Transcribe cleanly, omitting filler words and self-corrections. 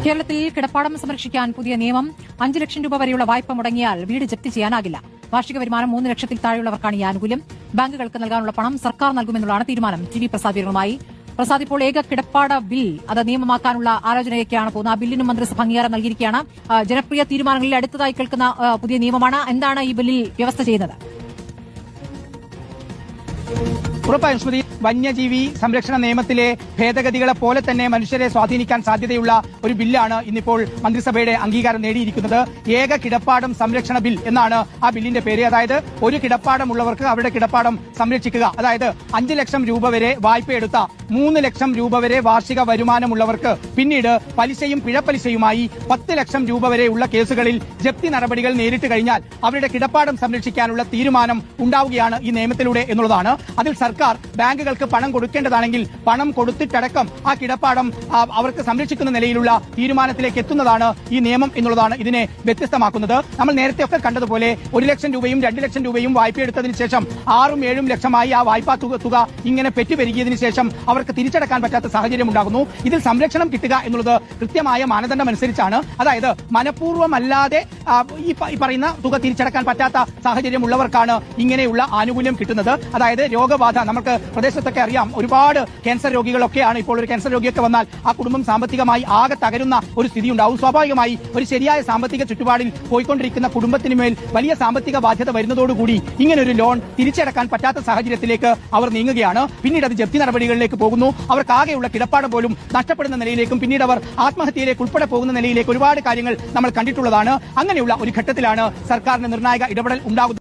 കേരളത്തിൽ കിടപ്പാടം സംരക്ഷിക്കാൻ പുതിയ നിയമം 5 ലക്ഷം രൂപ വരെയുള്ള വായ്പ മുടങ്ങിയാൽ വീട് ജപ്തി ചെയ്യാനാകില്ല. വാർഷിക വരുമാനം 3 ലക്ഷത്തിൽ താഴെയുള്ളവർക്കാണ് ഈ ആനുകൂല്യം. ബാങ്കുകൾക്ക് നൽകാനുള്ള പണം സർക്കാർ നൽകുമെന്നുള്ളതാണ് തീരുമാനം. ടി വി പ്രസാദ് വിവരങ്ങളുമായി. പ്രസാദ്, ഇപ്പോൾ ഏക കിടപ്പാട ബിൽ അത് നിയമമാക്കാനുള്ള ആലോചനയൊക്കെയാണ് പോകുന്നത്. ആ ബില്ലിനും മന്ത്രിസഭ അംഗീകാരം നൽകിയിരിക്കുകയാണ്. ജനപ്രിയ തീരുമാനങ്ങളിൽ അടുത്തതായി കേൾക്കുന്ന പുതിയ നിയമമാണ്. എന്താണ് ഈ ബില്ലിൽ വ്യവസ്ഥ ചെയ്യുന്നത്? ഉറപ്പായും സ്മൃതി, വന്യജീവി സംരക്ഷണ നിയമത്തിലെ ഭേദഗതികളെ പോലെ തന്നെ മനുഷ്യരെ സ്വാധീനിക്കാൻ സാധ്യതയുള്ള ഒരു ബില്ലാണ് ഇന്നിപ്പോൾ മന്ത്രിസഭയുടെ അംഗീകാരം നേടിയിരിക്കുന്നത്. ഏക കിടപ്പാടം സംരക്ഷണ ബിൽ എന്നാണ് ആ ബില്ലിന്റെ പേര്. അതായത് ഒരു കിടപ്പാടമുള്ളവർക്ക് അവരുടെ കിടപ്പാടം സംരക്ഷിക്കുക. അതായത് 5 ലക്ഷം രൂപ വരെ വായ്പയെടുത്ത 3 ലക്ഷം രൂപ വരെ വാർഷിക വരുമാനമുള്ളവർക്ക് പിന്നീട് പലിശയും പിഴപ്പലിശയുമായി 10 ലക്ഷം രൂപ വരെയുള്ള കേസുകളിൽ ജപ്തി നടപടികൾ നേരിട്ട് കഴിഞ്ഞാൽ അവരുടെ കിടപ്പാടം സംരക്ഷിക്കാനുള്ള തീരുമാനം ഉണ്ടാവുകയാണ് ഈ നിയമത്തിലൂടെ എന്നുള്ളതാണ്. അതിൽ സർക്കാർ ബാങ്കുകൾക്ക് പണം കൊടുക്കേണ്ടതാണെങ്കിൽ പണം കൊടുത്തിട്ടടക്കം ആ കിടപ്പാടം അവർക്ക് സംരക്ഷിക്കുന്ന നിലയിലുള്ള തീരുമാനത്തിലേക്ക് എത്തുന്നതാണ് ഈ നിയമം എന്നുള്ളതാണ് ഇതിനെ വ്യത്യസ്തമാക്കുന്നത്. നമ്മൾ നേരത്തെ ഒക്കെ കണ്ടതുപോലെ 1 ലക്ഷം രൂപയും 2 ലക്ഷം രൂപയും വായ്പയെടുത്തതിന് ശേഷം 6ഉം 7ഉം ലക്ഷമായി ആ വായ്പാ തുക ഇങ്ങനെ പെറ്റുപെരുകിയതിനു ശേഷം അവർക്ക് തിരിച്ചടക്കാൻ പറ്റാത്ത സാഹചര്യം ഉണ്ടാകുന്നു. ഇതിൽ സംരക്ഷണം കിട്ടുക എന്നുള്ളത് കൃത്യമായ മാനദണ്ഡം അനുസരിച്ചാണ്. അതായത് മനഃപൂർവ്വമല്ലാതെ ഈ പറയുന്ന തുക തിരിച്ചടക്കാൻ പറ്റാത്ത സാഹചര്യം ഉള്ളവർക്കാണ് ഇങ്ങനെയുള്ള ആനുകൂല്യം കിട്ടുന്നത്. അതായത് രോഗബാധ, നമുക്ക് പ്രദേശത്തൊക്കെ അറിയാം, ഒരുപാട് ക്യാൻസർ രോഗികളൊക്കെയാണ്. ഇപ്പോൾ ഒരു ക്യാൻസർ രോഗിയൊക്കെ വന്നാൽ ആ കുടുംബം സാമ്പത്തികമായി ആകെ തകരുന്ന ഒരു സ്ഥിതി ഉണ്ടാവും. സ്വാഭാവികമായി ഒരു ശരിയായ സാമ്പത്തിക ചുറ്റുപാടിൽ പോയിക്കൊണ്ടിരിക്കുന്ന കുടുംബത്തിന് മേൽ വലിയ സാമ്പത്തിക ബാധ്യത വരുന്നതോടുകൂടി ഇങ്ങനൊരു ലോൺ തിരിച്ചടക്കാൻ പറ്റാത്ത സാഹചര്യത്തിലേക്ക് അവർ നീങ്ങുകയാണ്. പിന്നീട് അത് ജപ്തി നടപടികളിലേക്ക് പോകുന്നു. അവർക്കാകെയുള്ള കിടപ്പാടം പോലും നഷ്ടപ്പെടുന്ന നിലയിലേക്കും പിന്നീട് അവർ ആത്മഹത്യയിലേക്ക് ഉൾപ്പെടെ പോകുന്ന നിലയിലേക്ക് ഒരുപാട് കാര്യങ്ങൾ നമ്മൾ കണ്ടിട്ടുള്ളതാണ്. അങ്ങനെയുള്ള ഒരു ഘട്ടത്തിലാണ് സർക്കാരിന്റെ നിർണായക ഇടപെടൽ ഉണ്ടാകുന്നത്.